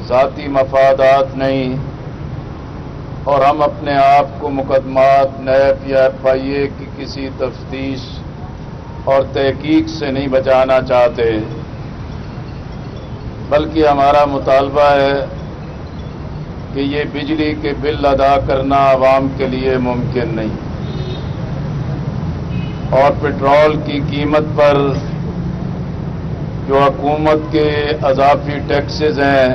ذاتی مفادات نہیں، اور ہم اپنے آپ کو مقدمات نیب یا FIA کی کسی تفتیش اور تحقیق سے نہیں بچانا چاہتے، بلکہ ہمارا مطالبہ ہے کہ یہ بجلی کے بل ادا کرنا عوام کے لیے ممکن نہیں، اور پٹرول کی قیمت پر جو حکومت کے اضافی ٹیکسز ہیں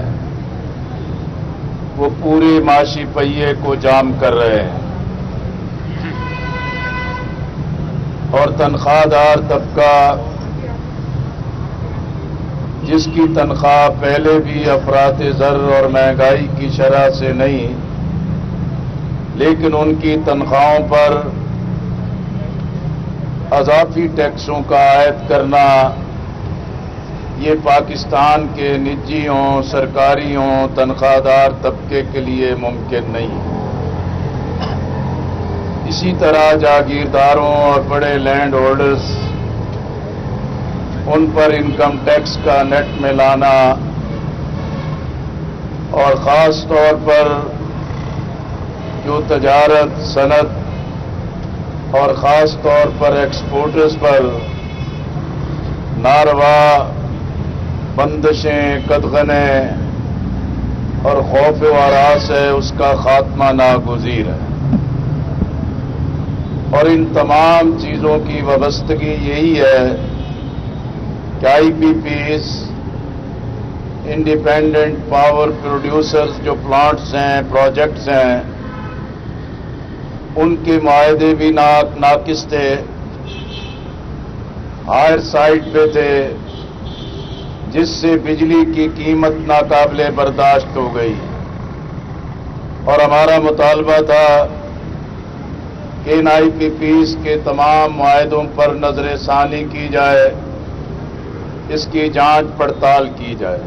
وہ پورے معاشی پہیے کو جام کر رہے ہیں، اور تنخواہ دار طبقہ جس کی تنخواہ پہلے بھی افراط زر اور مہنگائی کی شرح سے نہیں، لیکن ان کی تنخواہوں پر اضافی ٹیکسوں کا عائد کرنا یہ پاکستان کے نجی ہوں سرکاری ہوں تنخواہ دار طبقے کے لیے ممکن نہیں۔ اسی طرح جاگیرداروں اور بڑے لینڈ ہولڈرز، ان پر انکم ٹیکس کا نیٹ میں لانا، اور خاص طور پر جو تجارت، صنعت اور خاص طور پر ایکسپورٹرز پر ناروا بندشیں، قدغنیں اور خوف و ہراس ہے، اس کا خاتمہ ناگزیر ہے، اور ان تمام چیزوں کی وابستگی یہی ہے کہ IPPs انڈیپینڈنٹ پاور پروڈیوسرز جو پلانٹس ہیں، پروجیکٹس ہیں، ان کے معاہدے بھی ناقص تھے، ہائر سائٹ پہ تھے، جس سے بجلی کی قیمت ناقابل برداشت ہو گئی، اور ہمارا مطالبہ تھا کہ ان IPPs کے تمام معاہدوں پر نظر ثانی کی جائے، اس کی جانچ پڑتال کی جائے۔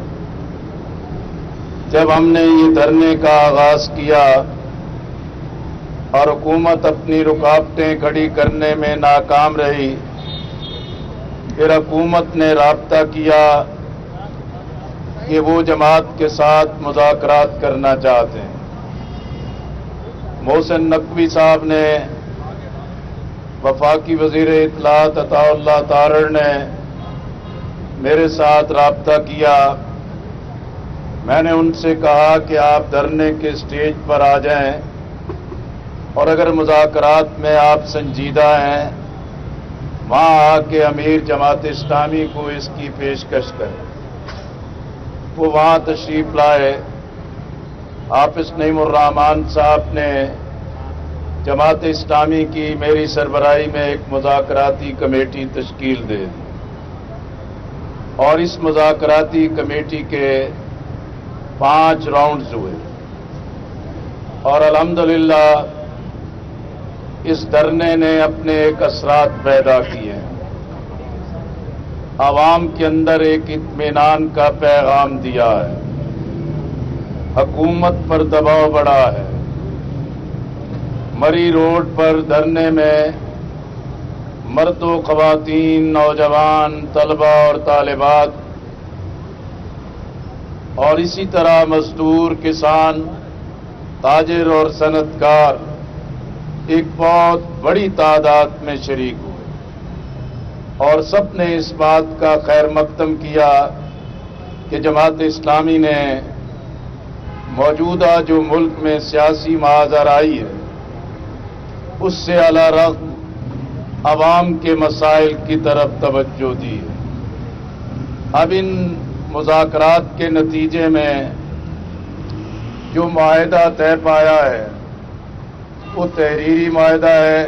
جب ہم نے یہ دھرنے کا آغاز کیا اور حکومت اپنی رکاوٹیں کھڑی کرنے میں ناکام رہی، پھر حکومت نے رابطہ کیا کہ وہ جماعت کے ساتھ مذاکرات کرنا چاہتے ہیں۔ محسن نقوی صاحب نے، وفاقی وزیر اطلاعات عطا اللہ تارڑ نے میرے ساتھ رابطہ کیا۔ میں نے ان سے کہا کہ آپ دھرنے کے سٹیج پر آ جائیں، اور اگر مذاکرات میں آپ سنجیدہ ہیں، وہاں آ کے امیر جماعت اسلامی کو اس کی پیشکش کریں۔ وہ وہاں تشریف لائے۔ حافظ نعیم الرحمان صاحب نے جماعت اسلامی کی میری سربراہی میں ایک مذاکراتی کمیٹی تشکیل دے دی، اور اس مذاکراتی کمیٹی کے 5 راؤنڈز ہوئے، اور الحمدللہ اس دھرنے نے اپنے ایک اثرات پیدا کیے ہیں۔ عوام کے اندر ایک اطمینان کا پیغام دیا ہے، حکومت پر دباؤ بڑھا ہے۔ مری روڈ پر دھرنے میں مرد و خواتین، نوجوان، طلبہ اور طالبات، اور اسی طرح مزدور، کسان، تاجر اور صنعت کار ایک بہت بڑی تعداد میں شریک ہوئے، اور سب نے اس بات کا خیر مقدم کیا کہ جماعت اسلامی نے موجودہ جو ملک میں سیاسی معاذر آئی ہے، اس سے علی رغم عوام کے مسائل کی طرف توجہ دی ہے۔ اب ان مذاکرات کے نتیجے میں جو معاہدہ طے پایا ہے وہ تحریری معاہدہ ہے،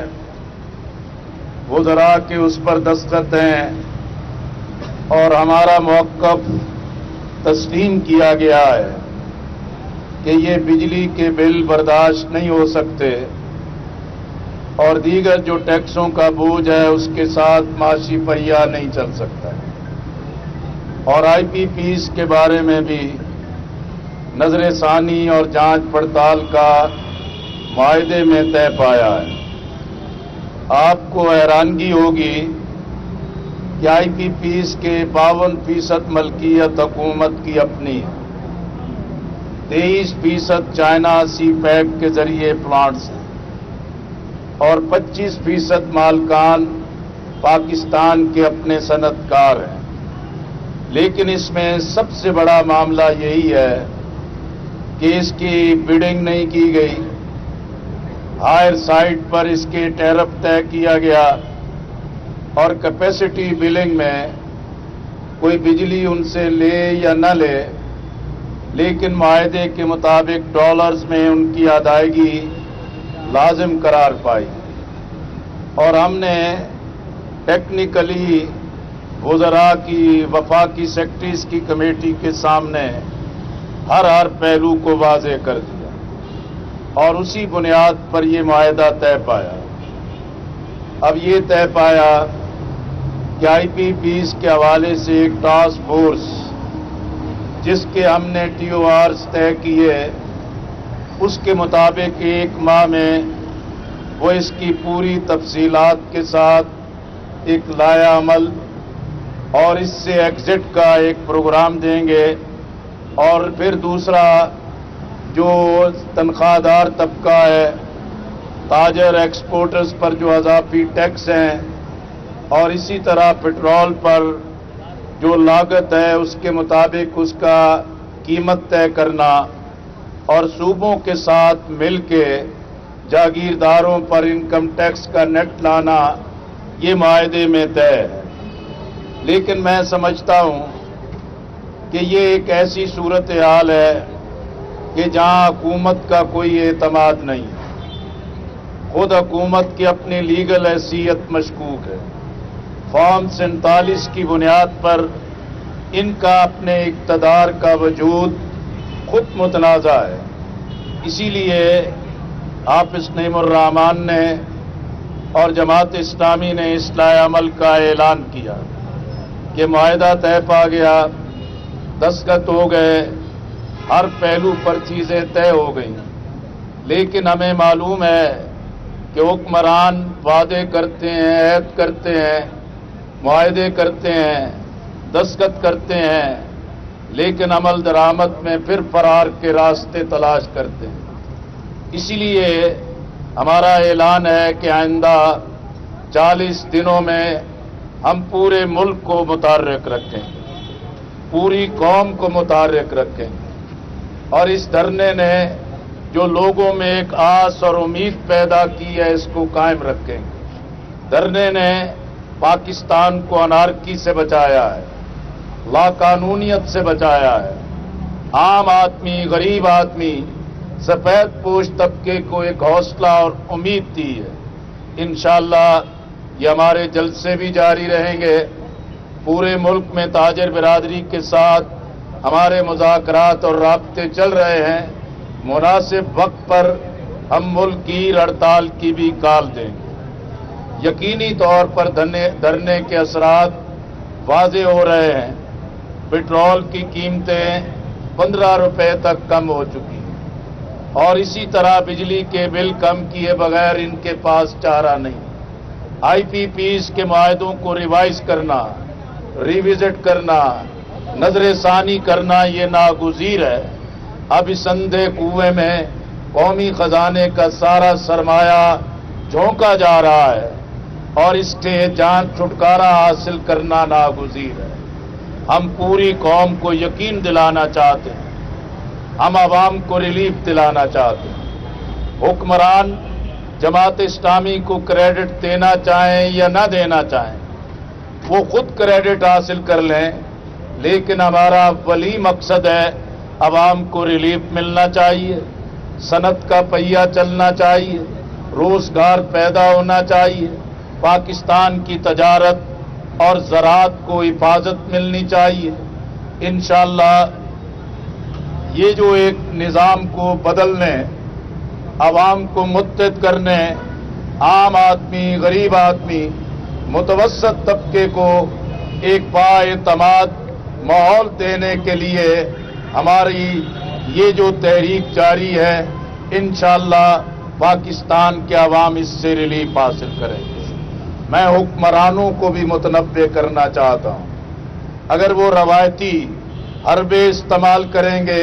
وزراء کے اس پر دستخط ہیں، اور ہمارا موقف تسلیم کیا گیا ہے کہ یہ بجلی کے بل برداشت نہیں ہو سکتے، اور دیگر جو ٹیکسوں کا بوجھ ہے اس کے ساتھ معاشی پہیہ نہیں چل سکتا ہے، اور IPPs کے بارے میں بھی نظر ثانی اور جانچ پڑتال کا معاہدے میں طے پایا ہے۔ آپ کو حیرانگی ہوگی کہ IPPs کے 52% ملکیت حکومت کی اپنی ہے، 23% چائنا سی پیک کے ذریعے پلانٹس ہیں اور 25% مالکان پاکستان کے اپنے صنعت کار ہیں. لیکن اس میں سب سے بڑا معاملہ یہی ہے کہ اس کی بڈنگ نہیں کی گئی. ہائر سائٹ پر اس کے ٹیرف طے کیا گیا اور کیپیسٹی بلنگ میں کوئی بجلی ان سے لے یا نہ لے، لیکن معاہدے کے مطابق ڈالرز میں ان کی ادائیگی لازم قرار پائی. اور ہم نے ٹیکنیکلی وزراء کی وفاقی سیکرٹریز کی کمیٹی کے سامنے ہر پہلو کو واضح کر دیا اور اسی بنیاد پر یہ معاہدہ طے پایا. اب یہ طے پایا کہ آئی پی پیز کے حوالے سے ایک ٹاسک فورس جس کے ہم نے ٹی او آرز طے کیے، اس کے مطابق 1 ماہ میں وہ اس کی پوری تفصیلات کے ساتھ ایک لائحہ عمل اور اس سے ایگزٹ کا ایک پروگرام دیں گے. اور پھر دوسرا جو تنخواہ دار طبقہ ہے، تاجر ایکسپورٹرز پر جو اضافی ٹیکس ہیں، اور اسی طرح پٹرول پر جو لاگت ہے اس کے مطابق اس کا قیمت طے کرنا اور صوبوں کے ساتھ مل کے جاگیرداروں پر انکم ٹیکس کا نیٹ لانا، یہ معاہدے میں طے ہے. لیکن میں سمجھتا ہوں کہ یہ ایک ایسی صورتحال ہے کہ جہاں حکومت کا کوئی اعتماد نہیں. خود حکومت کی اپنی لیگل حیثیت مشکوک ہے. فارم 47 کی بنیاد پر ان کا اپنے اقتدار کا وجود خود متنازع ہے. اسی لیے حافظ نعیم الرحمان نے اور جماعت اسلامی نے اصلاح عمل کا اعلان کیا کہ معاہدہ طے پا گیا، دستخط ہو گئے، ہر پہلو پر چیزیں طے ہو گئیں. لیکن ہمیں معلوم ہے کہ حکمران وعدے کرتے ہیں، عہد کرتے ہیں، معاہدے کرتے ہیں، دستخط کرتے ہیں، لیکن عمل درآمد میں پھر فرار کے راستے تلاش کرتے ہیں. اسی لیے ہمارا اعلان ہے کہ آئندہ 40 دنوں میں ہم پورے ملک کو متحرک رکھیں گے، پوری قوم کو متحرک رکھیں گے. اور اس دھرنے نے جو لوگوں میں ایک آس اور امید پیدا کی ہے، اس کو قائم رکھیں گے. دھرنے نے پاکستان کو انارکی سے بچایا ہے، لا قانونیت سے بچایا ہے. عام آدمی، غریب آدمی، سفید پوش طبقے کو ایک حوصلہ اور امید دی ہے. انشاءاللہ یہ ہمارے جلسے بھی جاری رہیں گے. پورے ملک میں تاجر برادری کے ساتھ ہمارے مذاکرات اور رابطے چل رہے ہیں. مناسب وقت پر ہم ملک کی ہڑتال کی بھی کال دیں گے. یقینی طور پر دھرنے کے اثرات واضح ہو رہے ہیں. پٹرول کی قیمتیں 15 روپے تک کم ہو چکی ہیں اور اسی طرح بجلی کے بل کم کیے بغیر ان کے پاس چارہ نہیں. آئی پی پیز کے معاہدوں کو ریوائز کرنا، ریوزٹ کرنا، نظر ثانی کرنا یہ ناگزیر ہے. اب اس اندھے کنویں میں قومی خزانے کا سارا سرمایہ جھونکا جا رہا ہے اور اس کے جان چھٹکارا حاصل کرنا ناگزیر ہے. ہم پوری قوم کو یقین دلانا چاہتے ہیں، ہم عوام کو ریلیف دلانا چاہتے ہیں. حکمران جماعت اسلامی کو کریڈٹ دینا چاہیں یا نہ دینا چاہیں، وہ خود کریڈٹ حاصل کر لیں، لیکن ہمارا اولی مقصد ہے عوام کو ریلیف ملنا چاہیے، صنعت کا پہیہ چلنا چاہیے، روزگار پیدا ہونا چاہیے، پاکستان کی تجارت اور زراعت کو حفاظت ملنی چاہیے. انشاءاللہ یہ جو ایک نظام کو بدلنے، عوام کو متحد کرنے، عام آدمی، غریب آدمی، متوسط طبقے کو ایک بااعتماد ماحول دینے کے لیے ہماری یہ جو تحریک جاری ہے، انشاءاللہ پاکستان کے عوام اس سے ریلیف حاصل کریں گے. میں حکمرانوں کو بھی متنبہ کرنا چاہتا ہوں، اگر وہ روایتی حربے استعمال کریں گے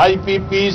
IPPs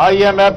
IMF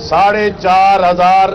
4,500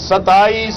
27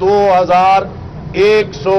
2,100